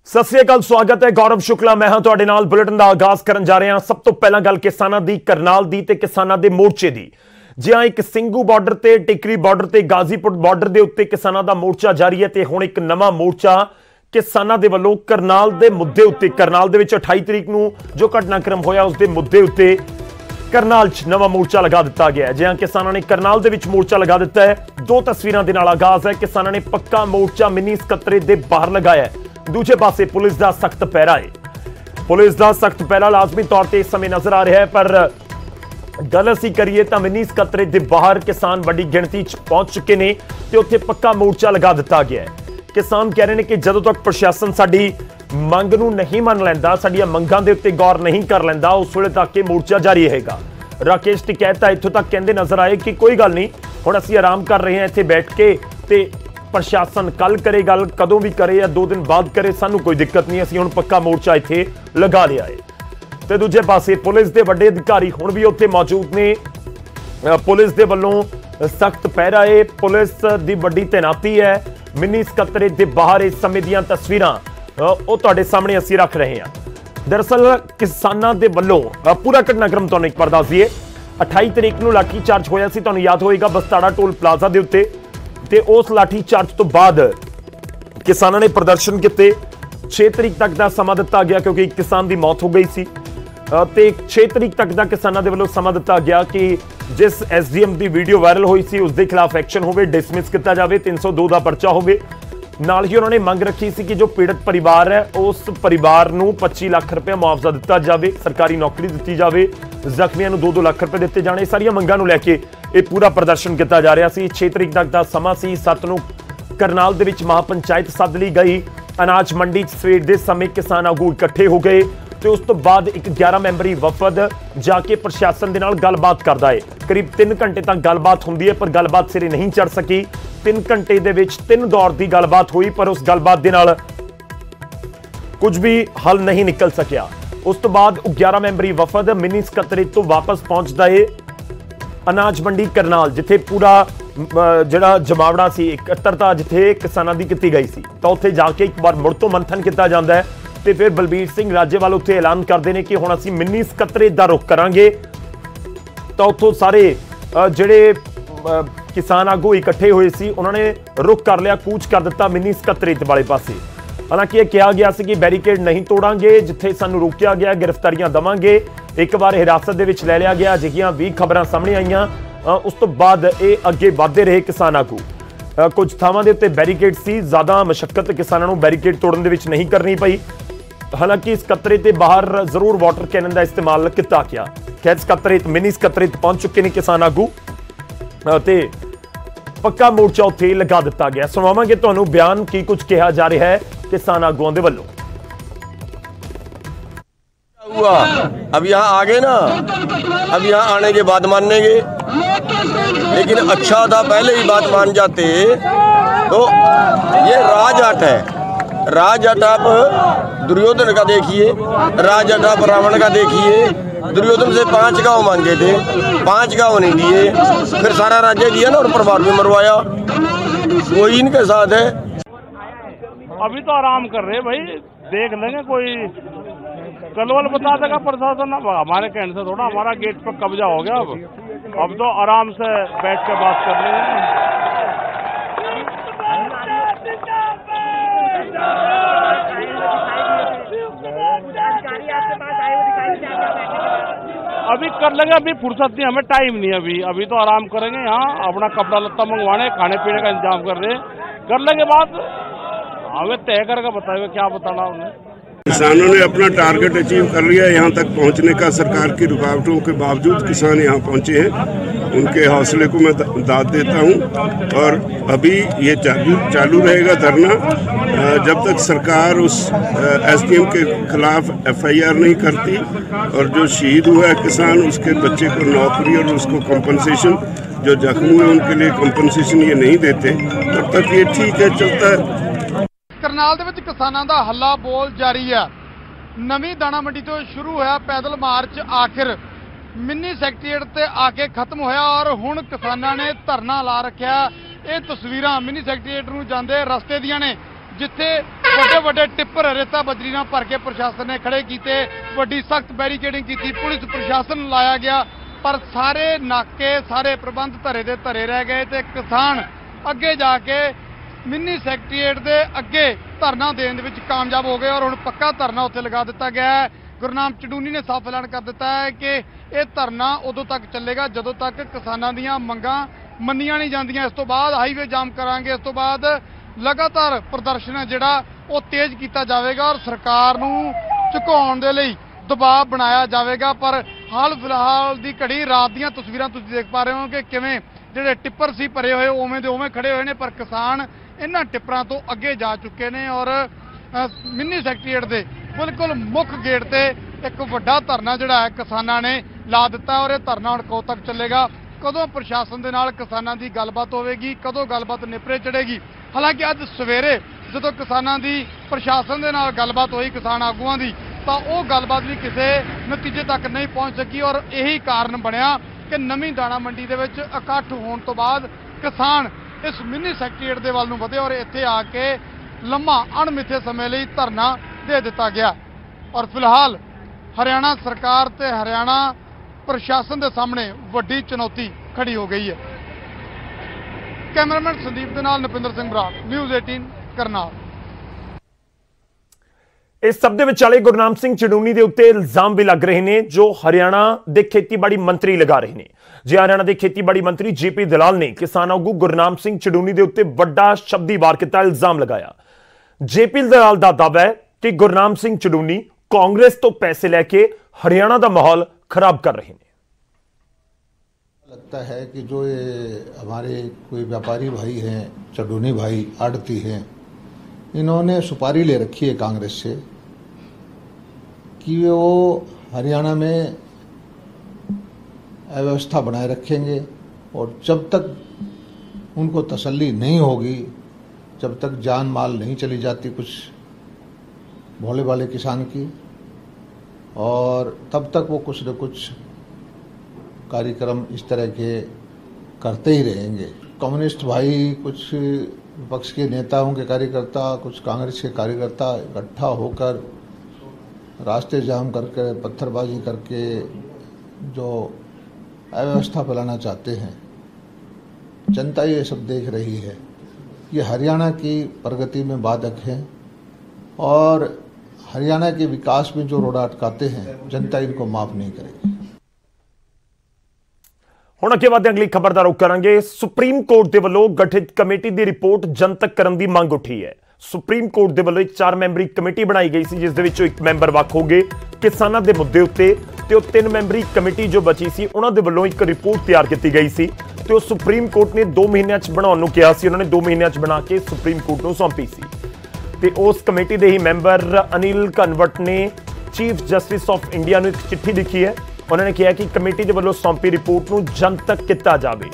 सत श्री अकाल, स्वागत है। गौरव शुक्ला मैं हां तुहाडे नाल। बुलेटिन दा आगाज करन जा रहे हां। सब तो पहला गल किसानां दी, करनाल दी ते किसानां दे मोर्चे दी। जी हां, एक ਸਿੰਘੂ बार्डर ते टिकरी बार्डर ते गाजीपुर बार्डर दे उत्ते किसानां दा मोर्चा जारी है ते हुण एक नवां मोर्चा किसानां दे वल्लों करनाल दे मुद्दे उत्ते, करनाल दे विच 28 तरीक नूं जो घटनाक्रम होया उस दे मुद्दे उत्ते करनाल च नवां मोर्चा लगा दिता गया है। जी हां, किसानां ने करनाल दे विच मोर्चा लगा दिता है। दो तस्वीरां दे नाल आगाज है। किसानां ने पक्का मोर्चा मिनी सकत्तरेत दे बाहर लगाया है। दूजे पासे पुलिस का सख्त पहरा है। पुलिस का सख्त पहरा लाजमी तौर पर इस समय नजर आ रहा है, पर गल असीं करिए तो मिनी सकत्तरेत के बाहर किसान बड़ी गिणती पहुंच चुके हैं तो उत्थे पक्का मोर्चा लगा दिता गया है। किसान कह रहे हैं कि जदों तक प्रशासन साडी मंग नूं नहीं मन लैंदा, साडीआं मंगां दे उत्ते गौर नहीं कर लैंदा, उस वेले तक ये मोर्चा जारी रहेगा। राकेश टिकैत इत्थों तक कहते नजर आए कि कोई गल नहीं, हुण असीं आराम कर रहे हैं इत्थे बैठ के, ते प्रशासन कल करे गल, कदों भी करे या 2 दिन बाद करे, सानू कोई दिक्कत नहीं, असीं हुण पक्का मोर्चा इत्थे लगा लिया है। ते दूजे पासे पुलिस के वड्डे अधिकारी हुण भी उत्थे मौजूद ने। पुलिस के वल्लों सख्त पहरा है, पुलिस की वड्डी तैनाती है। मिनी सकत्तरेत के बाहर इस समय दीयां तस्वीरां ਉਹ ਤੁਹਾਡੇ ਸਾਹਮਣੇ ਅਸੀਂ ਰੱਖ ਰਹੇ ਹਾਂ। दरअसल किसानां दे वल्लों पूरा घटनाक्रम ਤੁਹਾਨੂੰ ਇੱਕ ਵਾਰ ਦੱਸ ਦਈਏ। 28 तरीक ਨੂੰ लाठी चार्ज होया सी, ਤੁਹਾਨੂੰ याद होएगा बसताड़ा टोल प्लाजा ਦੇ ਉੱਤੇ, ਤੇ ਉਸ ਲਾਠੀ ਚਾਰਜ ਤੋਂ ਬਾਅਦ ਕਿਸਾਨਾਂ ਨੇ ਪ੍ਰਦਰਸ਼ਨ ਕੀਤੇ। 6 ਤਰੀਕ ਤੱਕ ਦਾ ਸਮਾਂ ਦਿੱਤਾ ਗਿਆ ਕਿਉਂਕਿ ਇੱਕ ਕਿਸਾਨ ਦੀ ਮੌਤ ਹੋ ਗਈ ਸੀ, ਤੇ 6 ਤਰੀਕ ਤੱਕ ਦਾ ਕਿਸਾਨਾਂ ਦੇ ਵੱਲੋਂ ਸਮਾਂ ਦਿੱਤਾ ਗਿਆ ਕਿ ਜਿਸ ਐਸਡੀਐਮ ਦੀ ਵੀਡੀਓ ਵਾਇਰਲ ਹੋਈ ਸੀ ਉਸ ਦੇ ਖਿਲਾਫ ਐਕਸ਼ਨ ਹੋਵੇ, ਡਿਸਮਿਸ ਕੀਤਾ ਜਾਵੇ, 302 ਦਾ ਪਰਚਾ ਹੋਵੇ। ਨਾਲ ਹੀ ਉਹਨਾਂ ਨੇ ਮੰਗ ਰੱਖੀ ਸੀ ਕਿ ਜੋ ਪੀੜਤ ਪਰਿਵਾਰ ਹੈ ਉਸ ਪਰਿਵਾਰ ਨੂੰ 25 ਲੱਖ ਰੁਪਏ ਮੁਆਵਜ਼ਾ ਦਿੱਤਾ ਜਾਵੇ, ਸਰਕਾਰੀ ਨੌਕਰੀ ਦਿੱਤੀ ਜਾਵੇ, ਜ਼ਖਮੀਆਂ ਨੂੰ 2-2 ਲੱਖ ਰੁਪਏ ਦਿੱਤੇ ਜਾਣੇ। ਸਾਰੀਆਂ ਮੰਗਾਂ ਨੂੰ ਲੈ ਕੇ ਇਹ ਪੂਰਾ ਪ੍ਰਦਰਸ਼ਨ ਕੀਤਾ ਜਾ ਰਿਹਾ ਸੀ। 6 ਤਰੀਕ ਤੱਕ ਦਾ ਸਮਾਂ ਸੀ। 7 ਨੂੰ ਕਰਨਾਲ ਦੇ ਵਿੱਚ ਮਹਾਪੰਚਾਇਤ ਸੱਦ ਲਈ ਗਈ। ਅਨਾਜ ਮੰਡੀ 'ਚ ਸਵੇਰ ਦੇ ਸਮੇਂ ਕਿਸਾਨ ਆਗੂ ਇਕੱਠੇ ਹੋ ਗਏ ਤੇ ਉਸ ਤੋਂ ਬਾਅਦ ਇੱਕ 11 ਮੈਂਬਰੀ ਵਫਦ ਜਾ ਕੇ ਪ੍ਰਸ਼ਾਸਨ ਦੇ ਨਾਲ ਗੱਲਬਾਤ ਕਰਦਾ ਹੈ। ਕਰੀਬ 3 ਘੰਟੇ ਤੱਕ ਗੱਲਬਾਤ ਹੁੰਦੀ ਹੈ, ਪਰ ਗੱਲਬਾਤ ਸਿਰੇ ਨਹੀਂ ਚੜ ਸਕੀ। 3 ਘੰਟੇ ਦੇ ਵਿੱਚ 3 ਦੌਰ ਦੀ ਗੱਲਬਾਤ ਹੋਈ, ਪਰ ਉਸ ਗੱਲਬਾਤ ਦੇ ਨਾਲ ਕੁਝ ਵੀ ਹੱਲ ਨਹੀਂ ਨਿਕਲ ਸਕਿਆ। ਉਸ ਤੋਂ ਬਾਅਦ 11 ਮੈਂਬਰੀ ਵਫਦ ਮਿਨੀ ਸਕੱਤਰੇਤ ਤੋਂ ਵਾਪਸ ਪਹੁੰਚਦਾ ਹੈ ਅਨਾਜ ਮੰਡੀ ਕਰਨਾਲ, ਜਿੱਥੇ ਪੂਰਾ ਜਿਹੜਾ ਜਮਾਵੜਾ ਸੀ, ਇਕੱਤਰਤਾ ਜਿੱਥੇ ਕਿਸਾਨਾਂ ਦੀ ਕੀਤੀ ਗਈ ਸੀ, ਤਾਂ ਉੱਥੇ ਜਾ ਕੇ ਇੱਕ ਵਾਰ ਮੁੜ ਤੋਂ ਮੰਥਨ ਕੀਤਾ ਜਾਂਦਾ ਹੈ। ਤੇ ਫਿਰ ਬਲਬੀਰ ਸਿੰਘ ਰਾਜੇਵਾਲ ਉੱਥੇ ਐਲਾਨ ਕਰਦੇ ਨੇ ਕਿ ਹੁਣ ਅਸੀਂ ਮਿੰਨੀ ਸਕੱਤਰੇਤ ਦਾ ਰੁਖ ਕਰਾਂਗੇ। ਤਾਂ ਉੱਥੋਂ ਸਾਰੇ ਜਿਹੜੇ ਕਿਸਾਨ ਆਗੂ ਇਕੱਠੇ ਹੋਏ ਸੀ ਉਹਨਾਂ ਨੇ ਰੁਖ ਕਰ ਲਿਆ, ਕੂਚ ਕਰ ਦਿੱਤਾ ਮਿੰਨੀ ਸਕੱਤਰੇਤ ਵਾਲੇ ਪਾਸੇ। ਹਾਲਾਂਕਿ ਇਹ ਕਿਹਾ ਗਿਆ ਸੀ ਕਿ ਬੈਰੀਕੇਡ ਨਹੀਂ ਤੋੜਾਂਗੇ, ਜਿੱਥੇ ਸਾਨੂੰ ਰੋਕਿਆ ਗਿਆ ਗ੍ਰਿਫਤਾਰੀਆਂ ਦੇਵਾਂਗੇ। ਇੱਕ ਵਾਰ ਹਿਰਾਸਤ ਦੇ ਵਿੱਚ ਲੈ ਲਿਆ ਗਿਆ, ਅਜਿਹੀਆਂ 20 ਖਬਰਾਂ ਸਾਹਮਣੇ ਆਈਆਂ। ਉਸ ਤੋਂ ਬਾਅਦ ਇਹ ਅੱਗੇ ਵਧਦੇ ਰਹੇ ਕਿਸਾਨ ਆਗੂ। ਕੁਝ ਥਾਵਾਂ ਦੇ ਉੱਤੇ ਬੈਰੀਕੇਡ ਸੀ, ਜ਼ਿਆਦਾ ਮਸ਼ੱਕਤ ਕਿਸਾਨਾਂ ਨੂੰ ਬੈਰੀਕੇਡ ਤੋੜਨ ਦੇ ਵਿੱਚ ਨਹੀਂ ਕਰਨੀ ਪਈ। ਹਾਲਾਂਕਿ ਸਕੱਤਰੇਤ ਦੇ ਬਾਹਰ ਜ਼ਰੂਰ ਵਾਟਰ ਕੈਨਨ ਦਾ ਇਸਤੇਮਾਲ ਕੀਤਾ ਗਿਆ। ਖੈਰ ਸਕੱਤਰੇਤ ਮਿਨੀ ਸਕੱਤਰੇਤ ਪਹੁੰਚ ਚੁੱਕੇ ਨੇ ਕਿਸਾਨ ਆਗੂ ਤੇ ਪੱਕਾ ਮੋਰਚਾ ਉੱਥੇ ਲਗਾ ਦਿੱਤਾ ਗਿਆ। ਸੁਣਾਵਾਂਗੇ ਤੁਹਾਨੂੰ ਬਿਆਨ ਕੀ ਕੁਝ ਕਿਹਾ ਜਾ ਰਿਹਾ ਹੈ किसान आगुओं के वल्लों। हुआ अब यहाँ आ गए ना, अब यहाँ आने के बाद मानेंगे, लेकिन अच्छा था पहले ही बात मान जाते। तो ये राजहट है, राजहट आप दुर्योधन का देखिए, राजहट आप रावण का देखिए। दुर्योधन से 5 गांव मांगे थे, 5 गांव नहीं दिए, फिर सारा राज्य दिया ना और परिवार भी मरवाया। वही इनके साथ है। अभी तो आराम कर रहे भाई, देख लेंगे, कोई कलवल बता देगा प्रशासन। अब हमारे कहने से थोड़ा हमारा गेट पर कब्जा हो गया। अब तो आराम से बैठ के बात कर रहे हैं। अभी कर लेंगे, अभी फुर्सत नहीं, हमें टाइम नहीं। अभी तो आराम करेंगे, यहाँ अपना कपड़ा लत्ता मंगवाने, खाने पीने का इंतजाम कर रहे हैं, कर लेंगे बात। हमें तय करके बताएंगे, क्या बताना उन्हें। किसानों ने अपना टारगेट अचीव कर लिया यहाँ तक पहुँचने का। सरकार की रुकावटों के बावजूद किसान यहाँ पहुँचे हैं, उनके हौसले को मैं दाद देता हूँ। और अभी ये चालू रहेगा धरना जब तक सरकार उस एसडीएम के खिलाफ एफआईआर नहीं करती और जो शहीद हुआ है किसान, उसके बच्चे को नौकरी और उसको कंपनसेशन, जो जख्मी हुए उनके लिए कंपनसेशन ये नहीं देते, तब तक ये ठीक है, चलता है। करनाल दे विच किसानां दा हल्ला बोल जारी है। नवीं दाणा मंडी तो शुरू होया पैदल मार्च आखिर मिनी सैकटरीएट ते आके खत्म होया और हुण किसानां ने धरना ला रखिया। ये तस्वीरां मिनी सैकटरीएट नूं जांदे रस्ते दियां ने, जिथे ਵੱਡੇ ਵੱਡੇ ਟਿੱਪਰ ਰੇਤਾ ਬਜਰੀ ਨਾਲ ਭਰ ਕੇ ਪ੍ਰਸ਼ਾਸਨ ਨੇ ਖੜੇ ਕੀਤੇ, ਵੱਡੀ ਸਖਤ ਬੈਰੀਕੇਡਿੰਗ ਕੀਤੀ, ਪੁਲਿਸ ਪ੍ਰਸ਼ਾਸਨ ਲਾਇਆ ਗਿਆ, ਪਰ ਸਾਰੇ ਨਾਕੇ ਸਾਰੇ ਪ੍ਰਬੰਧ ਧਰੇ ਦੇ ਧਰੇ ਰਹਿ ਗਏ ਤੇ ਕਿਸਾਨ ਅੱਗੇ ਜਾ ਕੇ ਮਿੰਨੀ ਸੈਕਟਰੀਏਟ ਦੇ ਅੱਗੇ ਧਰਨਾ ਦੇਣ ਦੇ ਵਿੱਚ ਕਾਮਯਾਬ ਹੋ ਗਏ ਔਰ ਹੁਣ ਪੱਕਾ ਧਰਨਾ ਉੱਥੇ ਲਗਾ ਦਿੱਤਾ ਗਿਆ ਹੈ। ਗੁਰਨਾਮ ਚੜੂਨੀ ਨੇ ਸਾਫ਼ ਐਲਾਨ ਕਰ ਦਿੱਤਾ ਹੈ ਕਿ ਇਹ ਧਰਨਾ ਉਦੋਂ ਤੱਕ ਚੱਲੇਗਾ ਜਦੋਂ ਤੱਕ ਕਿਸਾਨਾਂ ਦੀਆਂ ਮੰਗਾਂ ਮੰਨੀਆਂ ਨਹੀਂ ਜਾਂਦੀਆਂ। ਇਸ ਤੋਂ ਬਾਅਦ ਹਾਈਵੇ ਜਾਮ ਕਰਾਂਗੇ, ਇਸ ਤੋਂ ਬਾਅਦ ਲਗਾਤਾਰ ਪ੍ਰਦਰਸ਼ਨ ਜਿਹੜਾ ਉਹ ਤੇਜ਼ ਕੀਤਾ ਜਾਵੇਗਾ ਔਰ ਸਰਕਾਰ ਨੂੰ ਝੁਕਾਉਣ ਦੇ ਲਈ ਦਬਾਅ ਬਣਾਇਆ ਜਾਵੇਗਾ। ਪਰ ਹਾਲ ਫਿਲਹਾਲ ਦੀ ਘੜੀ ਰਾਤ ਦੀਆਂ ਤਸਵੀਰਾਂ ਤੁਸੀਂ ਦੇਖ ਪਾ ਰਹੇ ਹੋ ਕਿ ਕਿਵੇਂ ਜਿਹੜੇ ਟਿੱਪਰ ਸੀ ਭਰੇ ਹੋਏ ਉਵੇਂ ਦੇ ਉਵੇਂ ਖੜੇ ਹੋਏ ਨੇ, ਪਰ ਕਿਸਾਨ ਇਹਨਾਂ ਟਿੱਪਰਾਂ ਤੋਂ ਅੱਗੇ ਜਾ ਚੁੱਕੇ ਨੇ ਔਰ ਮਿੰਨੀ ਸੈਕਟਰੀਏਟ ਦੇ ਬਿਲਕੁਲ ਮੁੱਖ ਗੇਟ ਤੇ ਇੱਕ ਵੱਡਾ ਧਰਨਾ ਜਿਹੜਾ ਹੈ ਕਿਸਾਨਾਂ ਨੇ ਲਾ ਦਿੱਤਾ ਔਰ ਇਹ ਧਰਨਾ ਹੁਣ ਕਦੋਂ ਤੱਕ ਚੱਲੇਗਾ, ਕਦੋਂ ਪ੍ਰਸ਼ਾਸਨ ਦੇ ਨਾਲ ਕਿਸਾਨਾਂ ਦੀ ਗੱਲਬਾਤ ਹੋਵੇਗੀ, ਕਦੋਂ ਗੱਲਬਾਤ ਨਿਪਰੇ ਚੜੇਗੀ। ਹਾਲਾਂਕਿ ਅੱਜ ਸਵੇਰੇ ਜਦੋਂ ਕਿਸਾਨਾਂ ਦੀ ਪ੍ਰਸ਼ਾਸਨ ਦੇ ਨਾਲ ਗੱਲਬਾਤ ਹੋਈ ਕਿਸਾਨ ਆਗੂਆਂ ਦੀ, ਤਾਂ ਉਹ ਗੱਲਬਾਤ ਵੀ ਕਿਸੇ ਨਤੀਜੇ ਤੱਕ ਨਹੀਂ ਪਹੁੰਚ ਸਕੀ ਔਰ ਇਹੀ ਕਾਰਨ ਬਣਿਆ ਕਿ ਨਵੀਂ ਦਾਣਾ ਮੰਡੀ ਦੇ ਵਿੱਚ ਇਕੱਠ ਹੋਣ ਤੋਂ ਬਾਅਦ ਕਿਸਾਨ ਇਸ ਮਿੰਨੀ ਸੈਕਟਰੀਏਟ ਦੇ ਵੱਲ ਨੂੰ ਵਧੇ ਔਰ ਇੱਥੇ ਆ ਕੇ ਲੰਮਾ ਅਣਮਿੱਥੇ ਸਮੇਂ ਲਈ ਧਰਨਾ ਦੇ ਦਿੱਤਾ ਗਿਆ। ਔਰ ਫਿਲਹਾਲ ਹਰਿਆਣਾ ਸਰਕਾਰ ਤੇ ਹਰਿਆਣਾ ਪ੍ਰਸ਼ਾਸਨ ਦੇ ਸਾਹਮਣੇ ਵੱਡੀ ਚੁਣੌਤੀ ਖੜੀ ਹੋ ਗਈ ਹੈ। ਕੈਮਰਾਮੈਨ ਸੰਦੀਪ ਦੇ ਨਾਲ ਨਪਿੰਦਰ ਸਿੰਘ ਬਰਾੜ, ਨਿਊਜ਼ 18 ਕਰਨਾਲ। ਇਸ ਸਭ ਦੇ ਵਿਚਾਲੇ ਗੁਰਨਾਮ ਸਿੰਘ ਚੜੂਨੀ ਦੇ ਉੱਤੇ ਇਲਜ਼ਾਮ ਵੀ ਲੱਗ ਰਹੇ ਨੇ ਜੋ ਹਰਿਆਣਾ ਦੇ ਖੇਤੀਬਾੜੀ ਮੰਤਰੀ ਲਗਾ ਰਹੇ ਨੇ। ਜੇ ਹਰਿਆਣਾ ਦੇ ਖੇਤੀਬਾੜੀ ਮੰਤਰੀ ਜੇਪੀ ਦਲਾਲ ਨੇ ਕਿਸਾਨ ਆਗੂ ਗੁਰਨਾਮ ਸਿੰਘ ਚੜੂਨੀ ਦੇ ਉੱਤੇ ਵੱਡਾ ਸ਼ਬਦੀ ਵਾਰ ਕੀਤਾ, ਇਲਜ਼ਾਮ ਲਗਾਇਆ। ਜੇਪੀ ਦਲਾਲ ਦਾ ਦਾਅਵਾ ਹੈ ਕਿ ਗੁਰਨਾਮ ਸਿੰਘ ਚੜੂਨੀ ਕਾਂग्रेस तो पैसे लेके हरियाणा का माहौल खराब कर रहे हैं। लगता है कि जो ये हमारे कोई व्यापारी भाई हैं, चड़ूनी भाई आड़ती हैं, इन्होंने सुपारी ले रखी है कांग्रेस से कि वो हरियाणा में अव्यवस्था बनाए रखेंगे और जब तक उनको तसल्ली नहीं होगी, जब तक जान माल नहीं चली जाती कुछ भोले वाले किसान की, और तब तक वो कुछ न कुछ कार्यक्रम इस तरह के करते ही रहेंगे। कम्युनिस्ट भाई, कुछ विपक्ष के नेताओं के कार्यकर्ता, कुछ कांग्रेस के कार्यकर्ता इकट्ठा होकर रास्ते जाम करके पत्थरबाजी करके जो अव्यवस्था फैलाना चाहते हैं, जनता ये सब देख रही है। ये हरियाणा की प्रगति में बाधक है और हरियाणा के विकास में जो रोड़ा अटकाते हैं, जनता इनको माफ नहीं करेगी। ਹੁਣ ਅੱਗੇ ਵਧਦੇ ਅਗਲੀ ਖਬਰ ਦਾ ਰੁਖ ਕਰਾਂਗੇ। ਸੁਪਰੀਮ ਕੋਰਟ ਦੇ ਵੱਲੋਂ ਗਠਿਤ ਕਮੇਟੀ ਦੀ ਰਿਪੋਰਟ ਜਨਤਕ ਕਰਨ ਦੀ ਮੰਗ ਉੱਠੀ ਹੈ। ਸੁਪਰੀਮ ਕੋਰਟ ਦੇ ਵੱਲੋਂ ਇੱਕ 4 ਮੈਂਬਰੀ ਕਮੇਟੀ ਬਣਾਈ ਗਈ ਸੀ, ਜਿਸ ਦੇ ਵਿੱਚੋਂ ਇੱਕ ਮੈਂਬਰ ਵੱਖ ਹੋ ਗਏ ਕਿਸਾਨਾਂ ਦੇ ਮੁੱਦੇ ਉੱਤੇ, ਤੇ ਉਹ 3 ਮੈਂਬਰੀ ਕਮੇਟੀ ਜੋ ਬਚੀ ਸੀ ਉਹਨਾਂ ਦੇ ਵੱਲੋਂ ਇੱਕ ਰਿਪੋਰਟ ਤਿਆਰ ਕੀਤੀ ਗਈ ਸੀ ਤੇ ਉਹ ਸੁਪਰੀਮ ਕੋਰਟ ਨੇ 2 ਮਹੀਨਿਆਂ 'ਚ ਬਣਾਉਣ ਨੂੰ ਕਿਹਾ ਸੀ। ਉਹਨਾਂ ਨੇ 2 ਮਹੀਨਿਆਂ 'ਚ ਬਣਾ ਕੇ ਸੁਪਰੀਮ ਕੋਰਟ ਨੂੰ ਸੌਂਪੀ ਸੀ ਤੇ ਉਸ ਕਮੇਟੀ ਦੇ ਹੀ ਮੈਂਬਰ ਅਨਿਲ ਘਨਵਟ ਨੇ ਚੀਫ ਜਸਟਿਸ ਆਫ ਇੰਡੀਆ ਨੂੰ ਇੱਕ ਚਿੱਠੀ ਲਿਖੀ ਹੈ। ਉਹਨਾਂ ਨੇ ਕਿਹਾ ਕਿ ਕਮੇਟੀ ਦੇ ਵੱਲੋਂ ਸੌਂਪੀ ਰਿਪੋਰਟ ਨੂੰ ਜਨਤਕ ਕੀਤਾ ਜਾਵੇ।